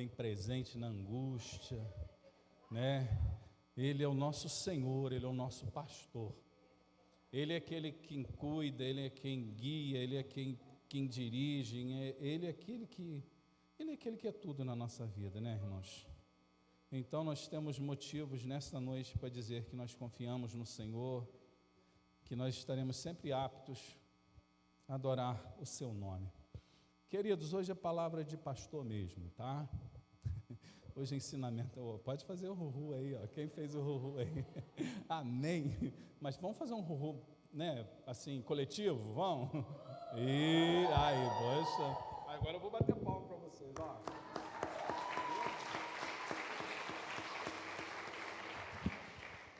bem presente na angústia, né? Ele é o nosso Senhor, Ele é o nosso pastor. Ele é aquele quem cuida, Ele é quem guia, Ele é quem dirige, Ele é aquele que é tudo na nossa vida, né, irmãos? Então nós temos motivos nesta noite para dizer que nós confiamos no Senhor, que nós estaremos sempre aptos a adorar o seu nome. Queridos, hoje a palavra é de pastor mesmo, tá? Hoje é ensinamento, pode fazer o ruhu aí, ó. Quem fez o ruhu aí? Amém. Mas vamos fazer um ruhu, né, assim, coletivo, vamos? E aí, poxa. Agora eu vou bater palma para vocês, ó.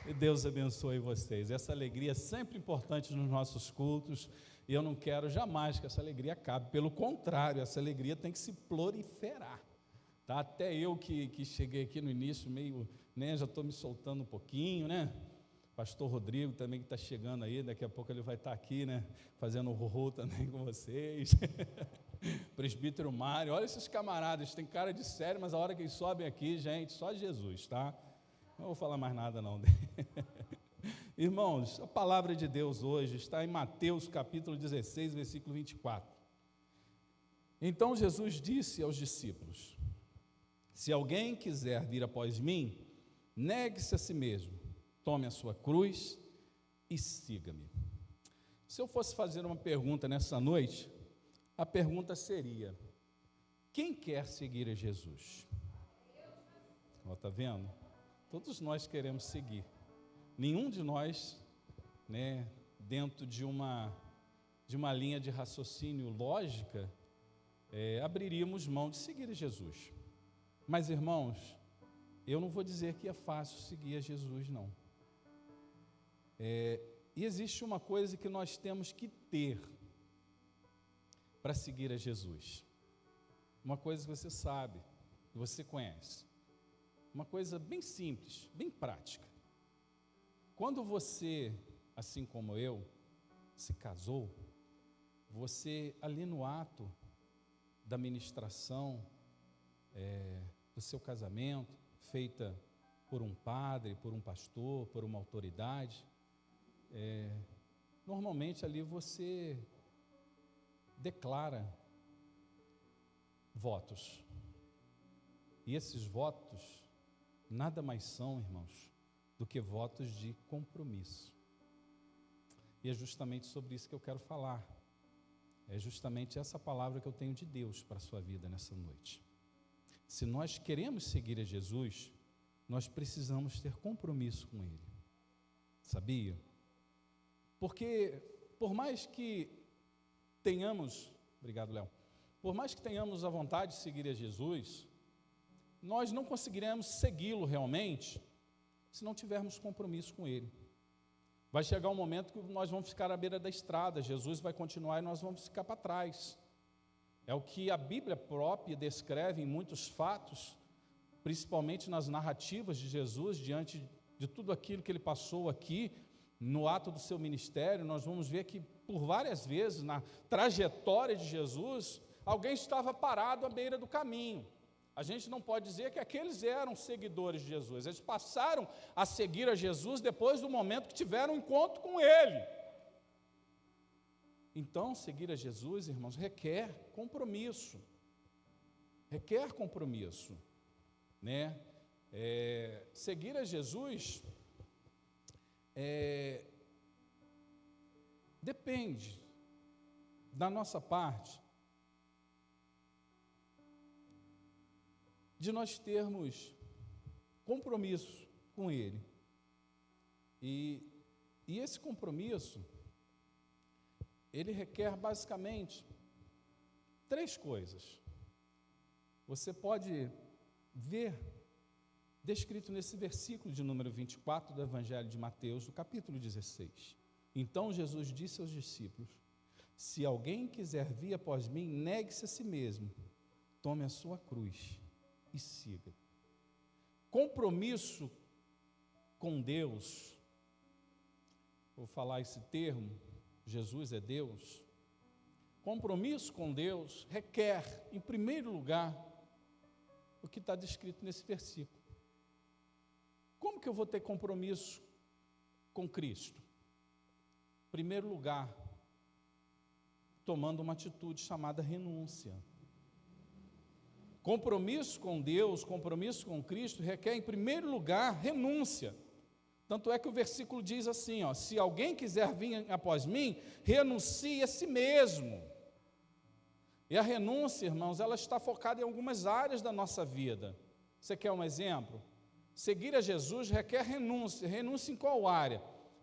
E Deus abençoe vocês. Essa alegria é sempre importante nos nossos cultos, e eu não quero jamais que essa alegria acabe. Pelo contrário, essa alegria tem que se proliferar. Tá? Até eu que cheguei aqui no início, meio, né, já estou me soltando um pouquinho, né? Pastor Rodrigo também que está chegando aí, daqui a pouco ele vai estar aqui, né? Fazendo o rorô também com vocês. Presbítero Mário, olha esses camaradas, tem cara de sério, mas a hora que eles sobem aqui, gente, só Jesus, tá? Não vou falar mais nada não. Irmãos, a palavra de Deus hoje está em Mateus capítulo 16, versículo 24. Então Jesus disse aos discípulos: se alguém quiser vir após mim, negue-se a si mesmo, tome a sua cruz e siga-me. Se eu fosse fazer uma pergunta nessa noite, a pergunta seria: quem quer seguir a Jesus? Está vendo? Todos nós queremos seguir. Nenhum de nós, né, dentro de uma linha de raciocínio lógica, abriríamos mão de seguir a Jesus. Mas, irmãos, eu não vou dizer que é fácil seguir a Jesus, não. E existe uma coisa que nós temos que ter para seguir a Jesus. Uma coisa que você sabe, que você conhece. Uma coisa bem simples, bem prática. Quando você, assim como eu, se casou, você ali no ato da ministração do seu casamento, feita por um padre, por um pastor, por uma autoridade, normalmente ali você declara votos. E esses votos nada mais são, irmãos, do que votos de compromisso. E é justamente sobre isso que eu quero falar. É justamente essa palavra que eu tenho de Deus para a sua vida nessa noite. Se nós queremos seguir a Jesus, nós precisamos ter compromisso com Ele. Sabia? Porque por mais que tenhamos, obrigado, Léo, por mais que tenhamos a vontade de seguir a Jesus, nós não conseguiremos segui-lo realmente se não tivermos compromisso com Ele. Vai chegar um momento que nós vamos ficar à beira da estrada, Jesus vai continuar e nós vamos ficar para trás. É o que a Bíblia própria descreve em muitos fatos, principalmente nas narrativas de Jesus, diante de tudo aquilo que Ele passou aqui, no ato do seu ministério. Nós vamos ver que por várias vezes, na trajetória de Jesus, alguém estava parado à beira do caminho. A gente não pode dizer que aqueles eram seguidores de Jesus. Eles passaram a seguir a Jesus depois do momento que tiveram um encontro com Ele. Então, seguir a Jesus, irmãos, requer compromisso. Requer compromisso, né? Seguir a Jesus depende da nossa parte de nós termos compromisso com Ele. E esse compromisso, ele requer basicamente 3 coisas. Você pode ver descrito nesse versículo de número 24 do Evangelho de Mateus, do capítulo 16. Então Jesus disse aos discípulos: se alguém quiser vir após mim, negue-se a si mesmo, tome a sua cruz e siga. Compromisso com Deus, vou falar esse termo, Jesus é Deus. Compromisso com Deus requer, em primeiro lugar, o que está descrito nesse versículo. Como que eu vou ter compromisso com Cristo? Em primeiro lugar, tomando uma atitude chamada renúncia. Compromisso com Deus, compromisso com Cristo, requer, em primeiro lugar, renúncia. Tanto é que o versículo diz assim, ó, se alguém quiser vir após mim, renuncie a si mesmo. E a renúncia, irmãos, ela está focada em algumas áreas da nossa vida. Você quer um exemplo? Seguir a Jesus requer renúncia. Renúncia em qual área?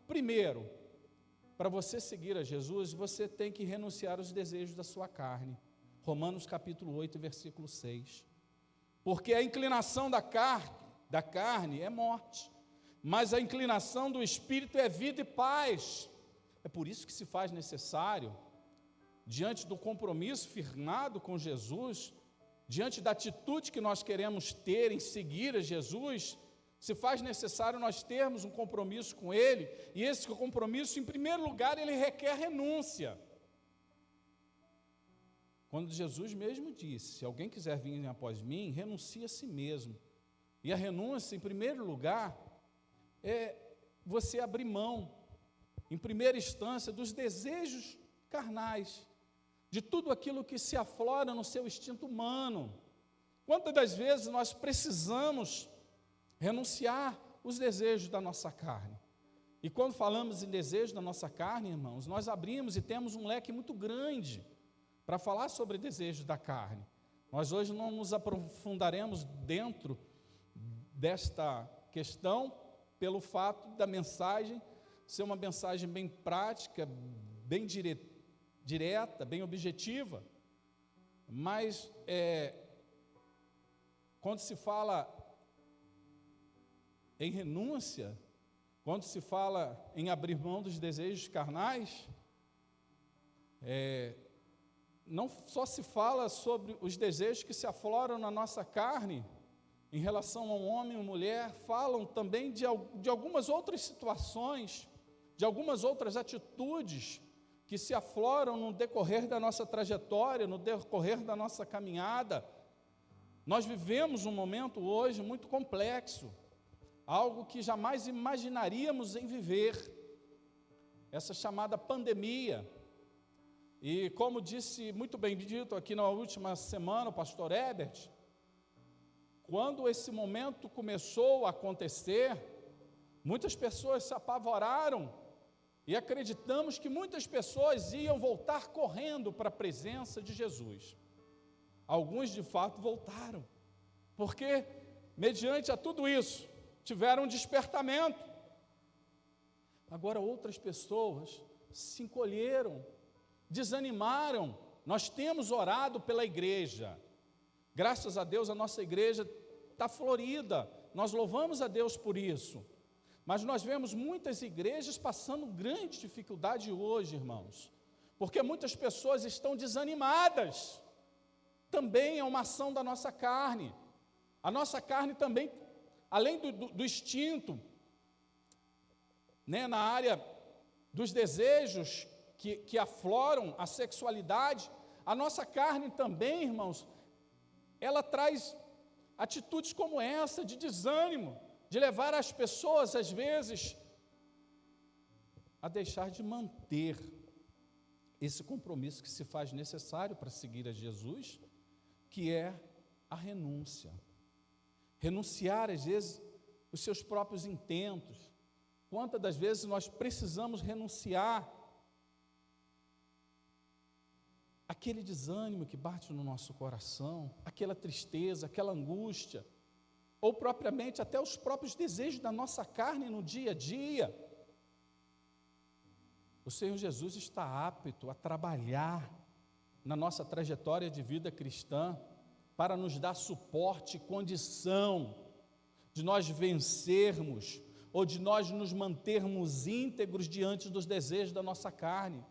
Primeiro, para você seguir a Jesus, você tem que renunciar aos desejos da sua carne. Romanos capítulo 8, versículo 6. Porque a inclinação da carne é morte, mas a inclinação do Espírito é vida e paz. É por isso que se faz necessário, diante do compromisso firmado com Jesus, diante da atitude que nós queremos ter em seguir a Jesus, se faz necessário nós termos um compromisso com Ele, e esse compromisso, em primeiro lugar, ele requer renúncia. Quando Jesus mesmo disse, se alguém quiser vir após mim, renuncie a si mesmo. E a renúncia, em primeiro lugar, é você abrir mão, em primeira instância, dos desejos carnais, de tudo aquilo que se aflora no seu instinto humano. Quantas das vezes nós precisamos renunciar os desejos da nossa carne? E quando falamos em desejos da nossa carne, irmãos, nós abrimos e temos um leque muito grande para falar sobre desejos da carne. Nós hoje não nos aprofundaremos dentro desta questão, pelo fato da mensagem ser uma mensagem bem prática, bem direta, bem objetiva. Mas, quando se fala em renúncia, quando se fala em abrir mão dos desejos carnais, não só se fala sobre os desejos que se afloram na nossa carne, em relação a um homem ou mulher, falam também de algumas outras situações, de algumas outras atitudes que se afloram no decorrer da nossa trajetória, no decorrer da nossa caminhada. Nós vivemos um momento hoje muito complexo, algo que jamais imaginaríamos em viver, essa chamada pandemia. E como disse muito bem dito aqui na última semana o pastor Herbert, quando esse momento começou a acontecer, muitas pessoas se apavoraram e acreditamos que muitas pessoas iam voltar correndo para a presença de Jesus. Alguns de fato voltaram, porque mediante a tudo isso, tiveram um despertamento. Agora outras pessoas se encolheram, desanimaram. Nós temos orado pela igreja. Graças a Deus a nossa igreja está florida. Nós louvamos a Deus por isso. Mas nós vemos muitas igrejas passando grande dificuldade hoje, irmãos. Porque muitas pessoas estão desanimadas. Também é uma ação da nossa carne. A nossa carne também, além do instinto, né, na área dos desejos que afloram a sexualidade, a nossa carne também, irmãos, ela traz atitudes como essa, de desânimo, de levar as pessoas, às vezes, a deixar de manter esse compromisso que se faz necessário para seguir a Jesus, que é a renúncia. Renunciar, às vezes, os seus próprios intentos. Quantas das vezes nós precisamos renunciar aquele desânimo que bate no nosso coração, aquela tristeza, aquela angústia, ou propriamente até os próprios desejos da nossa carne no dia a dia. O Senhor Jesus está apto a trabalhar na nossa trajetória de vida cristã para nos dar suporte e condição de nós vencermos ou de nós nos mantermos íntegros diante dos desejos da nossa carne.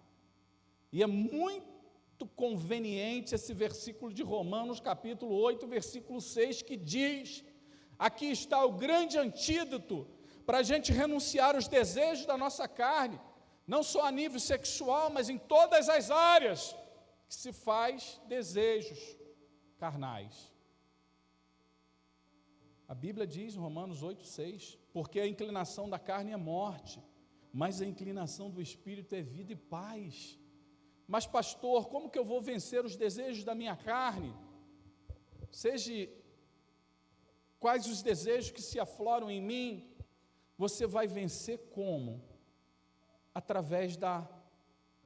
E é muito conveniente esse versículo de Romanos, capítulo 8, versículo 6, que diz: aqui está o grande antídoto para a gente renunciar os desejos da nossa carne, não só a nível sexual, mas em todas as áreas que se faz desejos carnais. A Bíblia diz em Romanos 8:6, porque a inclinação da carne é morte, mas a inclinação do Espírito é vida e paz. Mas pastor, como que eu vou vencer os desejos da minha carne? Seja quais os desejos que se afloram em mim, você vai vencer como? Através da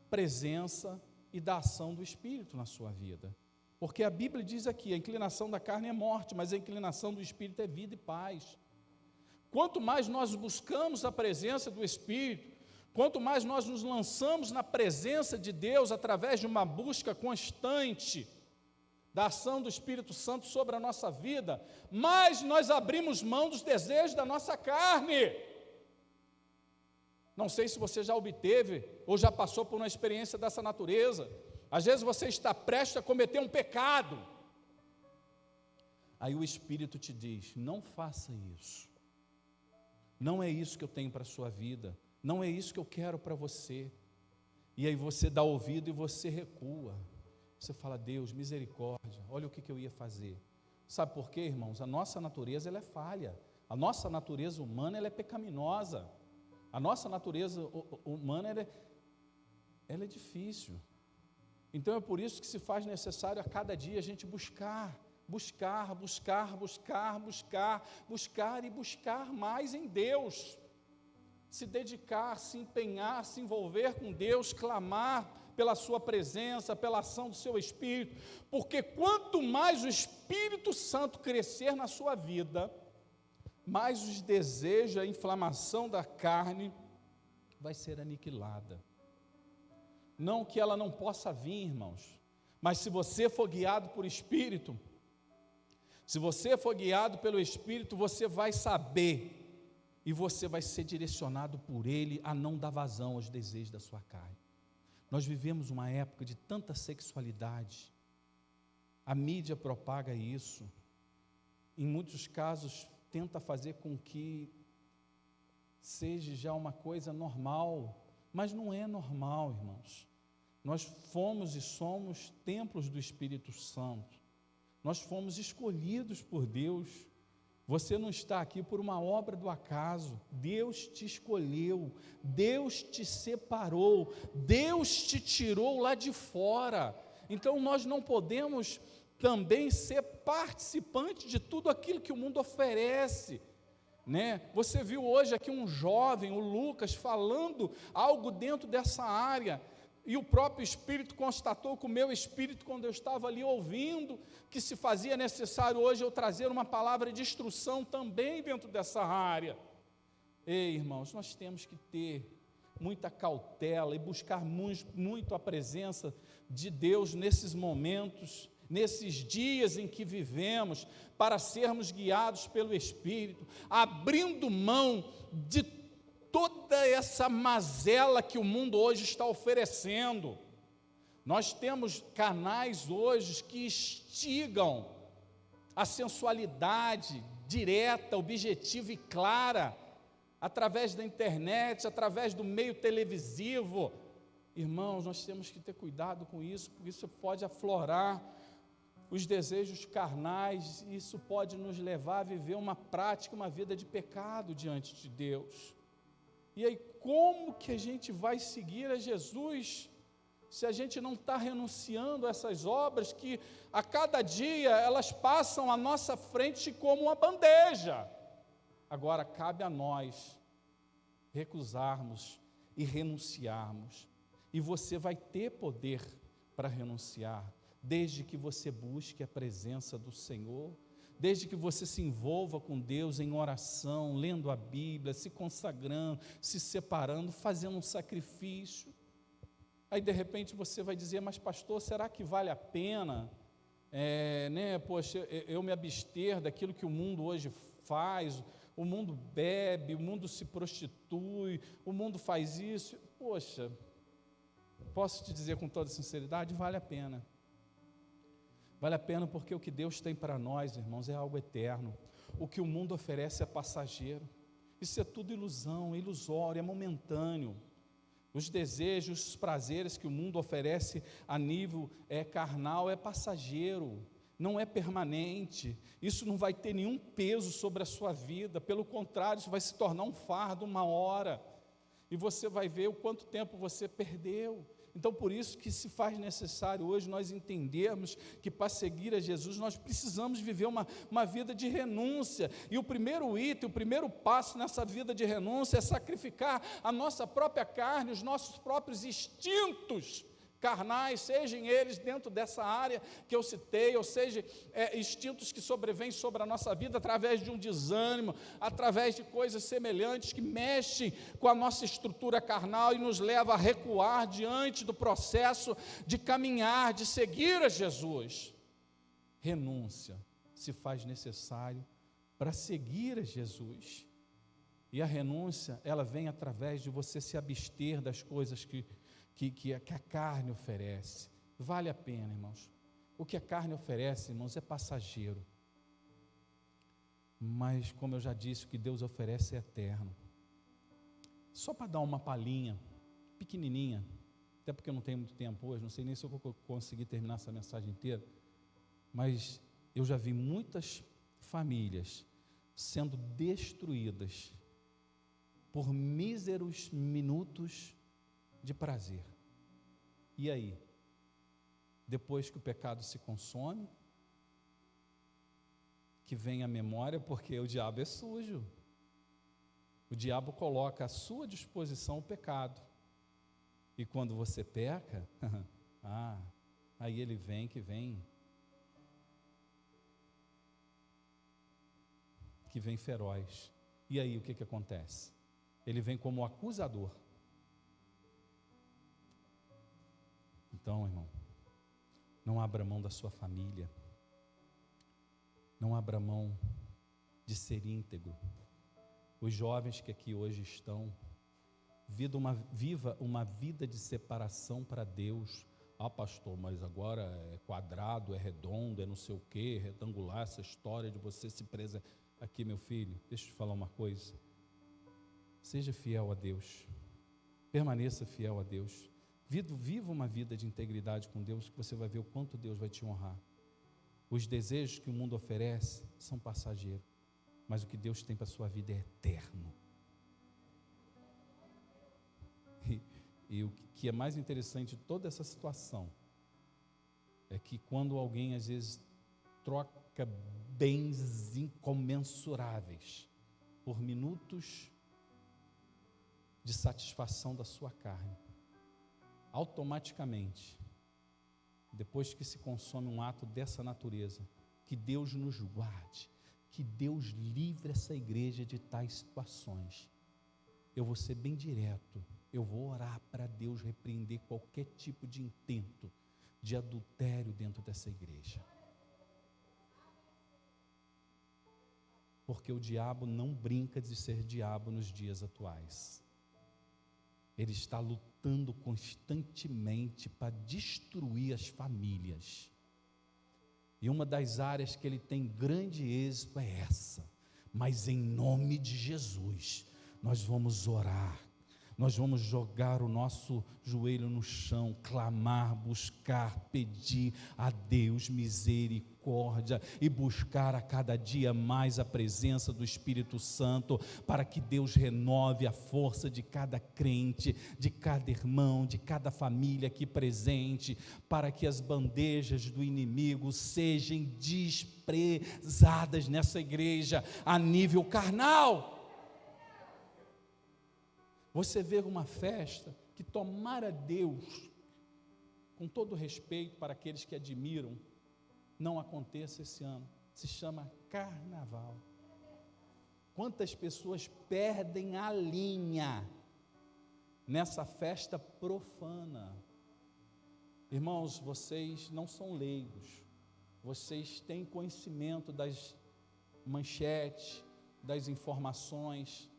presença e da ação do Espírito na sua vida. Porque a Bíblia diz aqui, a inclinação da carne é morte, mas a inclinação do Espírito é vida e paz. Quanto mais nós buscamos a presença do Espírito, quanto mais nós nos lançamos na presença de Deus através de uma busca constante da ação do Espírito Santo sobre a nossa vida, mais nós abrimos mão dos desejos da nossa carne. Não sei se você já obteve ou já passou por uma experiência dessa natureza. Às vezes você está prestes a cometer um pecado. Aí o Espírito te diz, não faça isso. Não é isso que eu tenho para a sua vida. Não é isso que eu quero para você. E aí você dá ouvido e você recua. Você fala, Deus, misericórdia, olha o que eu ia fazer. Sabe por quê, irmãos? A nossa natureza ela é falha. A nossa natureza humana ela é pecaminosa. A nossa natureza humana ela é difícil. Então é por isso que se faz necessário a cada dia a gente buscar e buscar mais em Deus. Se dedicar, se empenhar, se envolver com Deus, clamar pela sua presença, pela ação do seu Espírito, porque quanto mais o Espírito Santo crescer na sua vida, mais os desejos, a inflamação da carne vai ser aniquilada. Não que ela não possa vir, irmãos, mas se você for guiado por Espírito, se você for guiado pelo Espírito, você vai saber e você vai ser direcionado por Ele a não dar vazão aos desejos da sua carne. Nós vivemos uma época de tanta sexualidade, a mídia propaga isso, em muitos casos tenta fazer com que seja já uma coisa normal, mas não é normal, irmãos. Nós fomos e somos templos do Espírito Santo, nós fomos escolhidos por Deus. Você não está aqui por uma obra do acaso, Deus te escolheu, Deus te separou, Deus te tirou lá de fora. Então nós não podemos também ser participantes de tudo aquilo que o mundo oferece, né? Você viu hoje aqui um jovem, o Lucas, falando algo dentro dessa área, e o próprio Espírito constatou com o meu espírito, quando eu estava ali ouvindo, que se fazia necessário hoje eu trazer uma palavra de instrução também dentro dessa área. Ei, irmãos, nós temos que ter muita cautela e buscar muito a presença de Deus nesses momentos, nesses dias em que vivemos, para sermos guiados pelo Espírito, abrindo mão de toda essa mazela que o mundo hoje está oferecendo. Nós temos canais hoje que instigam a sensualidade direta, objetiva e clara, através da internet, através do meio televisivo. Irmãos, nós temos que ter cuidado com isso, porque isso pode aflorar os desejos carnais, e isso pode nos levar a viver uma prática, uma vida de pecado diante de Deus. E aí, como que a gente vai seguir a Jesus, se a gente não está renunciando a essas obras que, a cada dia, elas passam à nossa frente como uma bandeja? Agora, cabe a nós recusarmos e renunciarmos, e você vai ter poder para renunciar, desde que você busque a presença do Senhor, desde que você se envolva com Deus em oração, lendo a Bíblia, se consagrando, se separando, fazendo um sacrifício. Aí de repente você vai dizer, mas pastor, será que vale a pena, poxa, eu me abster daquilo que o mundo hoje faz? O mundo bebe, o mundo se prostitui, o mundo faz isso. Poxa, posso te dizer com toda sinceridade, vale a pena. Vale a pena porque o que Deus tem para nós, irmãos, é algo eterno. O que o mundo oferece é passageiro. Isso é tudo ilusão, é ilusório, é momentâneo. Os desejos, os prazeres que o mundo oferece a nível carnal é passageiro. não é permanente, isso não vai ter nenhum peso sobre a sua vida, pelo contrário, isso vai se tornar um fardo uma hora, e você vai ver o quanto tempo você perdeu. Então, por isso que se faz necessário hoje nós entendermos que para seguir a Jesus nós precisamos viver uma vida de renúncia, e o primeiro item, o primeiro passo nessa vida de renúncia é sacrificar a nossa própria carne, os nossos próprios instintos carnais, sejam eles dentro dessa área que eu citei, ou seja, instintos que sobrevêm sobre a nossa vida através de um desânimo, através de coisas semelhantes que mexem com a nossa estrutura carnal e nos leva a recuar diante do processo de caminhar, de seguir a Jesus. Renúncia se faz necessário para seguir a Jesus, e a renúncia, ela vem através de você se abster das coisas que a carne oferece. Vale a pena, irmãos. O que a carne oferece, irmãos, é passageiro. Mas, como eu já disse, o que Deus oferece é eterno. Só para dar uma palhinha, pequenininha, até porque eu não tenho muito tempo hoje, não sei nem se eu vou conseguir terminar essa mensagem inteira, mas eu já vi muitas famílias sendo destruídas por míseros minutos de prazer. E aí? Depois que o pecado se consome, que vem a memória, porque o diabo é sujo. O diabo coloca à sua disposição o pecado. E quando você peca, aí ele vem que vem feroz. E aí o que acontece? Ele vem como acusador. Então, irmão, não abra mão da sua família, não abra mão de ser íntegro. Os jovens que aqui hoje estão, viva uma vida de separação para Deus. Pastor, mas agora é quadrado, é redondo, é não sei o quê, retangular, essa história de você se presa. Aqui, meu filho, deixa eu te falar uma coisa, seja fiel a Deus, permaneça fiel a Deus. Viva uma vida de integridade com Deus, que você vai ver o quanto Deus vai te honrar. Os desejos que o mundo oferece são passageiros, mas o que Deus tem para a sua vida é eterno. E o que é mais interessante de toda essa situação é que quando alguém às vezes troca bens incomensuráveis por minutos de satisfação da sua carne, automaticamente, depois que se consome um ato dessa natureza, que Deus nos guarde, que Deus livre essa igreja de tais situações. Eu vou ser bem direto, eu vou orar para Deus repreender qualquer tipo de intento de adultério dentro dessa igreja. Porque o diabo não brinca de ser diabo nos dias atuais. Ele está lutando constantemente para destruir as famílias. E uma das áreas que ele tem grande êxito é essa. Mas em nome de Jesus, nós vamos orar. Nós vamos jogar o nosso joelho no chão, clamar, buscar, pedir a Deus misericórdia e buscar a cada dia mais a presença do Espírito Santo, para que Deus renove a força de cada crente, de cada irmão, de cada família aqui presente, para que as bandejas do inimigo sejam desprezadas nessa igreja a nível carnal. Você vê uma festa que, tomara Deus, com todo respeito para aqueles que admiram, não aconteça esse ano. Se chama carnaval. Quantas pessoas perdem a linha nessa festa profana? Irmãos, vocês não são leigos, vocês têm conhecimento das manchetes, das informações.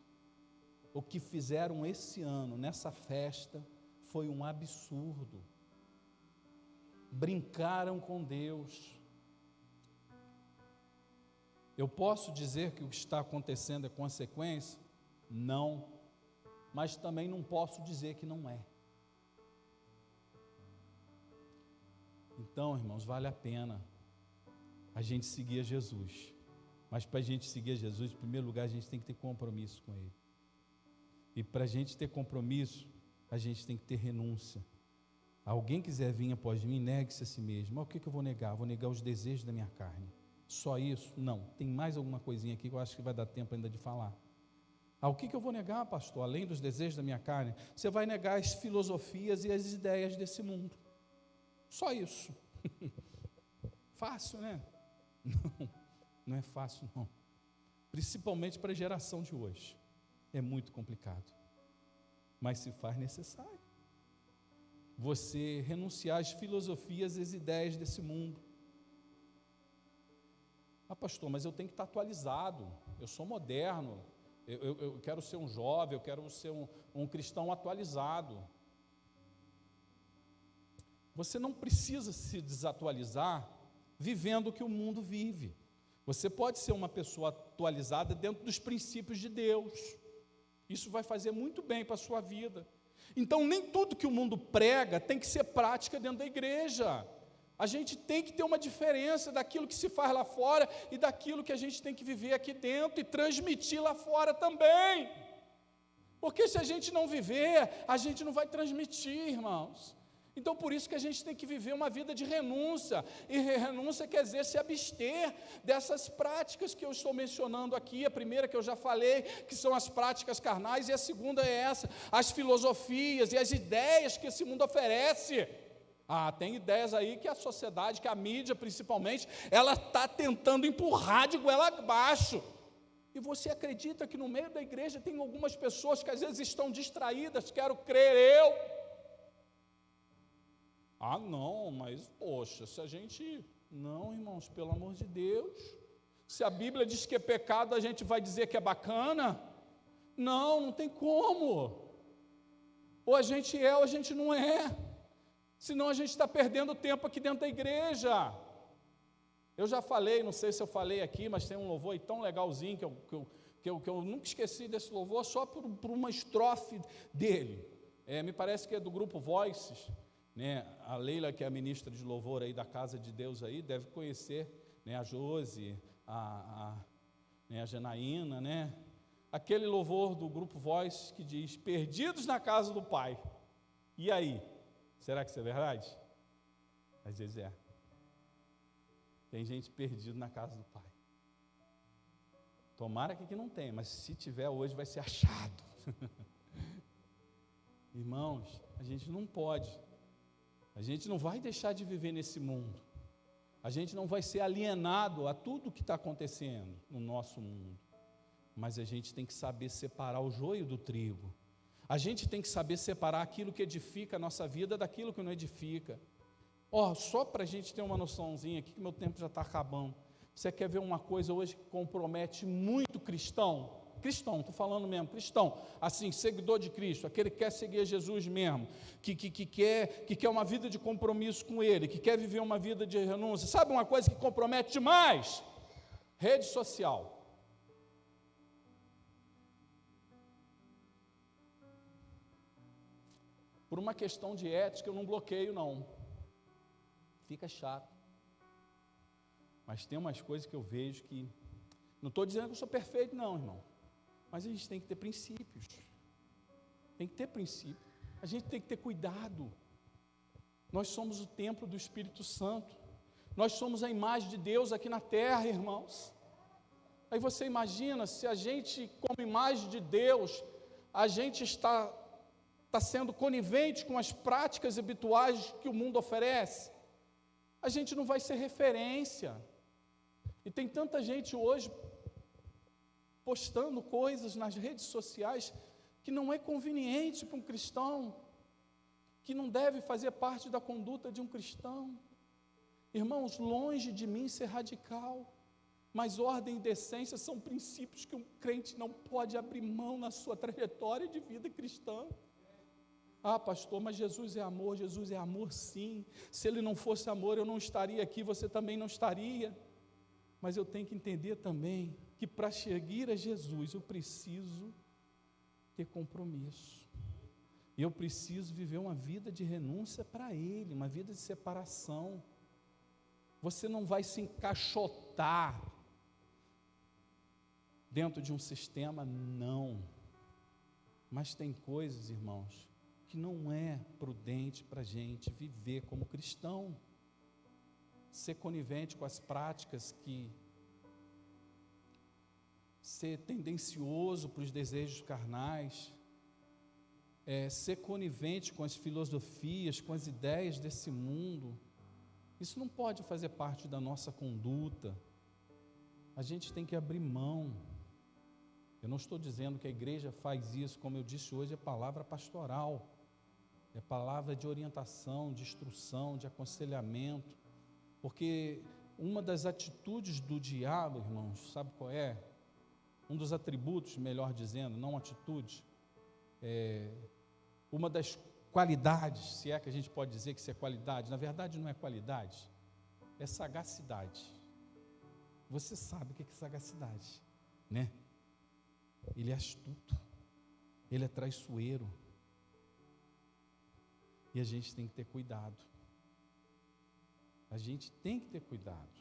O que fizeram esse ano nessa festa foi um absurdo. Brincaram com Deus. Eu posso dizer que o que está acontecendo é consequência? Não, mas também não posso dizer que não é. Então, irmãos, vale a pena a gente seguir a Jesus. Mas para a gente seguir a Jesus, em primeiro lugar, a gente tem que ter compromisso com Ele. E para a gente ter compromisso, a gente tem que ter renúncia. Alguém quiser vir após mim, negue-se a si mesmo. Mas o que eu vou negar? Vou negar os desejos da minha carne. Só isso? Não. Tem mais alguma coisinha aqui que eu acho que vai dar tempo ainda de falar. O que eu vou negar, pastor? Além dos desejos da minha carne, você vai negar as filosofias e as ideias desse mundo. Só isso. Fácil, né? Não é fácil, não. Principalmente para a geração de hoje. É muito complicado. Mas se faz necessário. Você renunciar às filosofias e às ideias desse mundo. Pastor, mas eu tenho que estar atualizado. Eu sou moderno. Eu quero ser um jovem, eu quero ser um cristão atualizado. Você não precisa se desatualizar vivendo o que o mundo vive. Você pode ser uma pessoa atualizada dentro dos princípios de Deus. Isso vai fazer muito bem para a sua vida. Então, nem tudo que o mundo prega tem que ser prática dentro da igreja. A gente tem que ter uma diferença daquilo que se faz lá fora e daquilo que a gente tem que viver aqui dentro e transmitir lá fora também. Porque se a gente não viver, a gente não vai transmitir, irmãos. Então, por isso que a gente tem que viver uma vida de renúncia. E renúncia quer dizer se abster dessas práticas que eu estou mencionando aqui. A primeira que eu já falei, que são as práticas carnais, e a segunda é essa, as filosofias e as ideias que esse mundo oferece. Tem ideias aí que a sociedade, que a mídia principalmente, ela está tentando empurrar de goela abaixo. E você acredita que no meio da igreja tem algumas pessoas que às vezes estão distraídas, quero crer eu. Não, mas poxa, se a gente... Não, irmãos, pelo amor de Deus. Se a Bíblia diz que é pecado, a gente vai dizer que é bacana? Não tem como. Ou a gente é ou a gente não é. Senão a gente está perdendo tempo aqui dentro da igreja. Eu já falei, não sei se eu falei aqui, mas tem um louvor aí tão legalzinho que eu nunca esqueci desse louvor, só por uma estrofe dele. Me parece que é do grupo Voices, né? A Leila, que é a ministra de louvor aí da Casa de Deus aí, deve conhecer, né? A Josi, a Janaína, né? Aquele louvor do grupo Voices que diz: perdidos na casa do Pai. E aí? Será que isso é verdade? Às vezes é. Tem gente perdida na casa do Pai. Tomara que aqui não tenha, mas se tiver hoje vai ser achado. Irmãos, a gente não pode. A gente não vai deixar de viver nesse mundo. A gente não vai ser alienado a tudo que está acontecendo no nosso mundo. Mas a gente tem que saber separar o joio do trigo. A gente tem que saber separar aquilo que edifica a nossa vida daquilo que não edifica. Só para a gente ter uma noçãozinha aqui, que meu tempo já está acabando. Você quer ver uma coisa hoje que compromete muito cristão? Cristão, estou falando mesmo, cristão, assim, seguidor de Cristo, aquele que quer seguir Jesus mesmo, que quer uma vida de compromisso com Ele, que quer viver uma vida de renúncia. Sabe uma coisa que compromete demais? Rede social. Por uma questão de ética, eu não bloqueio, não. Fica chato. Mas tem umas coisas que eu vejo que... Não estou dizendo que eu sou perfeito, não, irmão. Mas a gente tem que ter princípios. Tem que ter princípio. A gente tem que ter cuidado. Nós somos o templo do Espírito Santo. Nós somos a imagem de Deus aqui na terra, irmãos. Aí você imagina, se a gente, como imagem de Deus, a gente está sendo conivente com as práticas habituais que o mundo oferece, a gente não vai ser referência. E tem tanta gente hoje postando coisas nas redes sociais que não é conveniente para um cristão, que não deve fazer parte da conduta de um cristão. Irmãos, longe de mim ser radical, mas ordem e decência são princípios que um crente não pode abrir mão na sua trajetória de vida cristã. Pastor, mas Jesus é amor sim. Se Ele não fosse amor, eu não estaria aqui, você também não estaria. Mas eu tenho que entender também que para seguir a Jesus, eu preciso ter compromisso. E eu preciso viver uma vida de renúncia para Ele, uma vida de separação. Você não vai se encaixotar dentro de um sistema, não. Mas tem coisas, irmãos, que não é prudente para a gente viver como cristão. Ser conivente com as práticas ser tendencioso para os desejos carnais, ser conivente com as filosofias, com as ideias desse mundo, isso não pode fazer parte da nossa conduta. A gente tem que abrir mão. Eu não estou dizendo que a igreja faz isso, como eu disse hoje, é palavra pastoral, é palavra de orientação, de instrução, de aconselhamento, porque uma das atitudes do diabo, irmãos, sabe qual é? Um dos atributos, melhor dizendo, não atitude, uma das qualidades, se é que a gente pode dizer que isso é qualidade, na verdade não é qualidade, é sagacidade. Você sabe o que é sagacidade, né? Ele é astuto, ele é traiçoeiro, e a gente tem que ter cuidado. A gente tem que ter cuidado.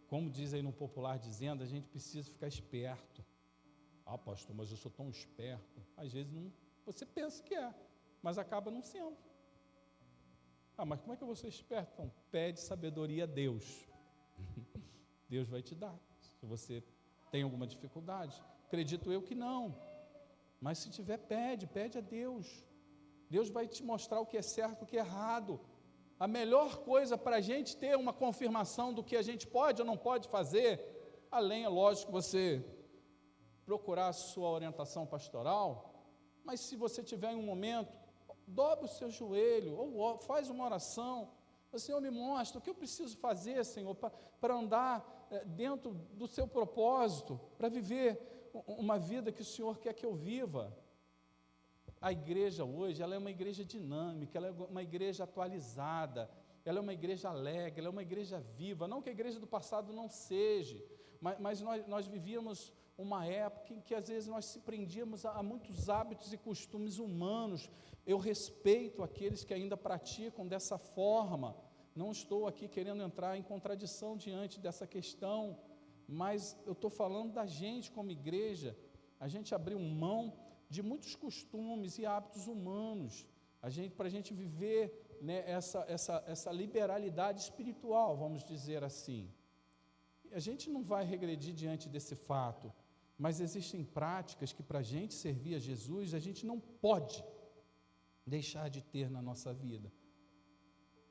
Como diz aí no popular dizendo, a gente precisa ficar esperto. Ah, pastor, mas eu sou tão esperto. Às vezes não, você pensa que é, mas acaba não sendo. Ah, mas como é que eu vou ser esperto? Então, pede sabedoria a Deus. Deus vai te dar. Se você tem alguma dificuldade, acredito eu que não. Mas se tiver, pede a Deus. Deus vai te mostrar o que é certo e o que é errado. A melhor coisa para a gente ter uma confirmação do que a gente pode ou não pode fazer, além, é lógico, você procurar a sua orientação pastoral, mas se você tiver em um momento, dobre o seu joelho, ou faz uma oração, o Senhor me mostra o que eu preciso fazer, Senhor, para andar dentro do seu propósito, para viver uma vida que o Senhor quer que eu viva. A igreja hoje, ela é uma igreja dinâmica, ela é uma igreja atualizada, ela é uma igreja alegre, ela é uma igreja viva, não que a igreja do passado não seja, mas nós vivíamos uma época em que às vezes nós se prendíamos a muitos hábitos e costumes humanos. Eu respeito aqueles que ainda praticam dessa forma, não estou aqui querendo entrar em contradição diante dessa questão, mas eu estou falando da gente como igreja, a gente abriu mão de muitos costumes e hábitos humanos, para a gente viver, né, essa liberalidade espiritual, vamos dizer assim. A gente não vai regredir diante desse fato, mas existem práticas que para a gente servir a Jesus, a gente não pode deixar de ter na nossa vida,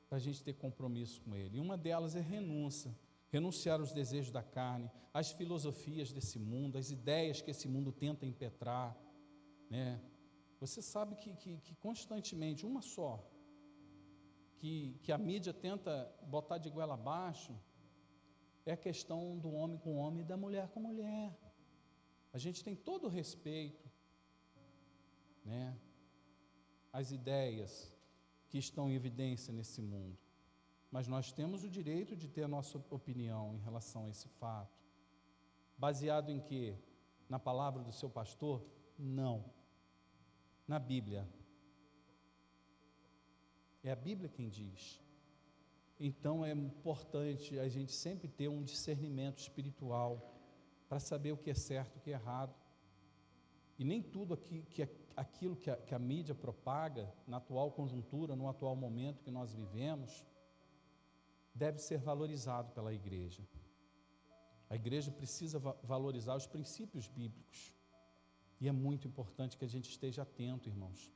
para a gente ter compromisso com Ele. E uma delas é renunciar aos desejos da carne, às filosofias desse mundo, às ideias que esse mundo tenta impetrar, né? Você sabe que constantemente, uma só, que a mídia tenta botar de goela abaixo, é a questão do homem com homem e da mulher com mulher. A gente tem todo o respeito, né, às ideias que estão em evidência nesse mundo, mas nós temos o direito de ter a nossa opinião em relação a esse fato. Baseado em quê? Na palavra do seu pastor? Não. Na Bíblia. É a Bíblia quem diz. Então é importante a gente sempre ter um discernimento espiritual para saber o que é certo e o que é errado. E nem tudo aquilo que a mídia propaga na atual conjuntura, no atual momento que nós vivemos, deve ser valorizado pela igreja. A igreja precisa valorizar os princípios bíblicos. E é muito importante que a gente esteja atento, irmãos,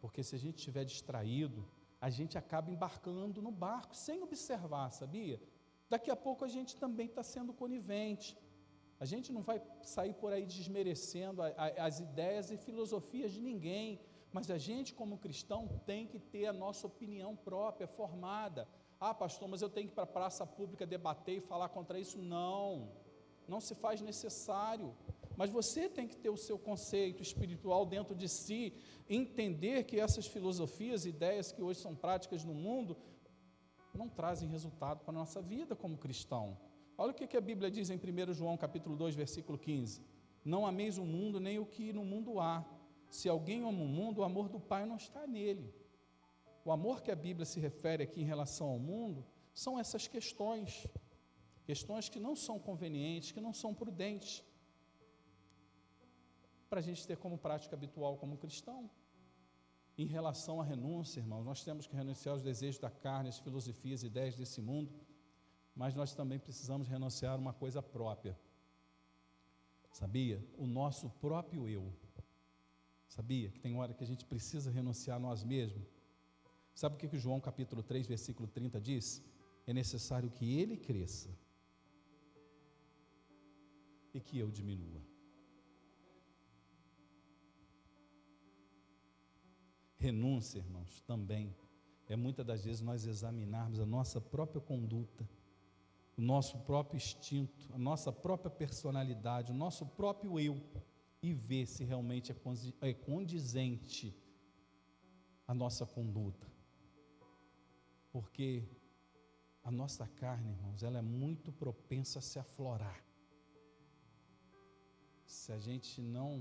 porque se a gente estiver distraído, a gente acaba embarcando no barco sem observar, sabia? Daqui a pouco a gente também está sendo conivente. A gente não vai sair por aí desmerecendo as ideias e filosofias de ninguém, mas a gente, como cristão, tem que ter a nossa opinião própria, formada. Ah, pastor, mas eu tenho que ir para a praça pública debater e falar contra isso? Não se faz necessário. Mas você tem que ter o seu conceito espiritual dentro de si, entender que essas filosofias, ideias que hoje são práticas no mundo, não trazem resultado para a nossa vida como cristão. Olha o que a Bíblia diz em 1 João capítulo 2, versículo 15. Não ameis o mundo, nem o que no mundo há. Se alguém ama o mundo, o amor do Pai não está nele. O amor que a Bíblia se refere aqui em relação ao mundo, são essas questões que não são convenientes, que não são prudentes, para a gente ter como prática habitual como cristão. Em relação à renúncia, irmãos, nós temos que renunciar aos desejos da carne, às filosofias e ideias desse mundo, mas nós também precisamos renunciar a uma coisa própria. Sabia? O nosso próprio eu. Sabia que tem hora que a gente precisa renunciar a nós mesmos? Sabe o que João capítulo 3, versículo 30 diz? É necessário que ele cresça e que eu diminua. Renúncia, irmãos, também é muitas das vezes nós examinarmos a nossa própria conduta, o nosso próprio instinto, a nossa própria personalidade, o nosso próprio eu, e ver se realmente é condizente a nossa conduta. Porque a nossa carne, irmãos, ela é muito propensa a se aflorar. Se a gente não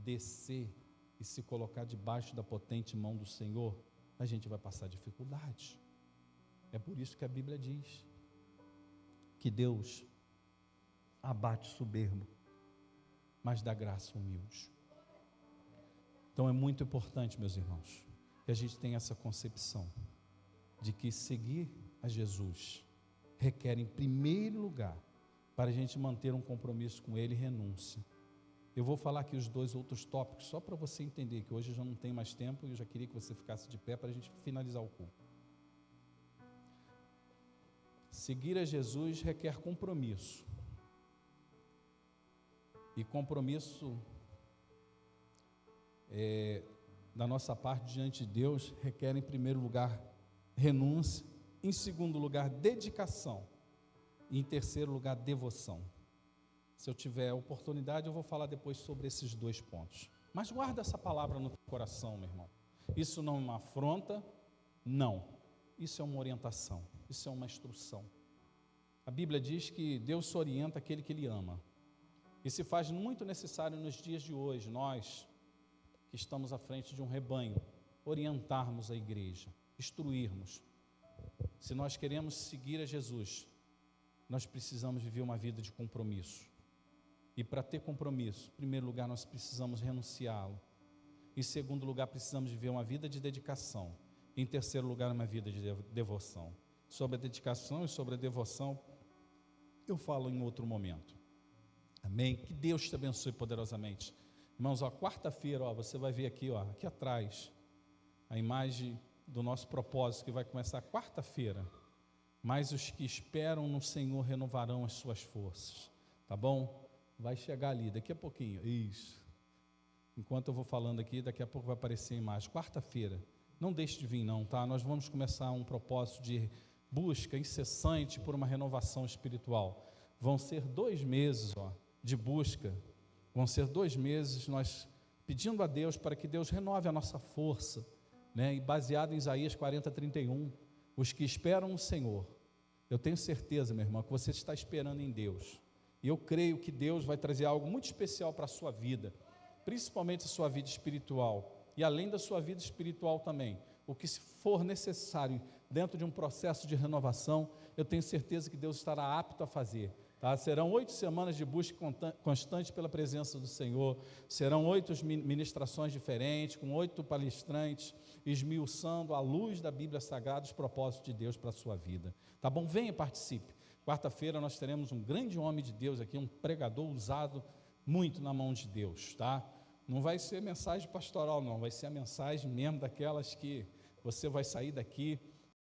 descer e se colocar debaixo da potente mão do Senhor, a gente vai passar dificuldade. É por isso que a Bíblia diz que Deus abate soberbo, mas dá graça ao humilde. Então é muito importante, meus irmãos, que a gente tenha essa concepção de que seguir a Jesus requer, em primeiro lugar, para a gente manter um compromisso com Ele, renúncia. Eu vou falar aqui os dois outros tópicos, só para você entender que hoje eu já não tenho mais tempo e eu já queria que você ficasse de pé para a gente finalizar o culto. Seguir a Jesus requer compromisso. E compromisso da nossa parte diante de Deus requer, em primeiro lugar, renúncia, em segundo lugar, dedicação, e em terceiro lugar, devoção. Se eu tiver oportunidade, eu vou falar depois sobre esses dois pontos. Mas guarda essa palavra no teu coração, meu irmão. Isso não é uma afronta, não. Isso é uma orientação, isso é uma instrução. A Bíblia diz que Deus só orienta aquele que Ele ama. E se faz muito necessário nos dias de hoje, nós que estamos à frente de um rebanho, orientarmos a igreja, instruirmos. Se nós queremos seguir a Jesus, nós precisamos viver uma vida de compromisso. E para ter compromisso, em primeiro lugar, nós precisamos renunciá-lo. Em segundo lugar, precisamos viver uma vida de dedicação. Em terceiro lugar, uma vida de devoção. Sobre a dedicação e sobre a devoção, eu falo em outro momento. Amém? Que Deus te abençoe poderosamente. Irmãos, quarta-feira, você vai ver aqui, aqui atrás, a imagem do nosso propósito, que vai começar quarta-feira. Mas os que esperam no Senhor renovarão as suas forças. Tá bom? Vai chegar ali, daqui a pouquinho. Isso. Enquanto eu vou falando aqui, daqui a pouco vai aparecer a imagem. Quarta-feira. Não deixe de vir não, tá? Nós vamos começar um propósito de busca incessante por uma renovação espiritual. Vão ser 2 meses, de busca. Vão ser 2 meses nós pedindo a Deus para que Deus renove a nossa força, né? E baseado em Isaías 40:31, os que esperam no Senhor. Eu tenho certeza, meu irmão, que você está esperando em Deus. E eu creio que Deus vai trazer algo muito especial para a sua vida, principalmente a sua vida espiritual. E além da sua vida espiritual também, o que for necessário dentro de um processo de renovação, eu tenho certeza que Deus estará apto a fazer. Tá? Serão 8 semanas de busca constante pela presença do Senhor, serão 8 ministrações diferentes, com 8 palestrantes, esmiuçando à luz da Bíblia Sagrada os propósitos de Deus para a sua vida. Tá bom? Venha e participe. Quarta-feira nós teremos um grande homem de Deus aqui, um pregador usado muito na mão de Deus, tá? Não vai ser mensagem pastoral não, vai ser a mensagem mesmo daquelas que você vai sair daqui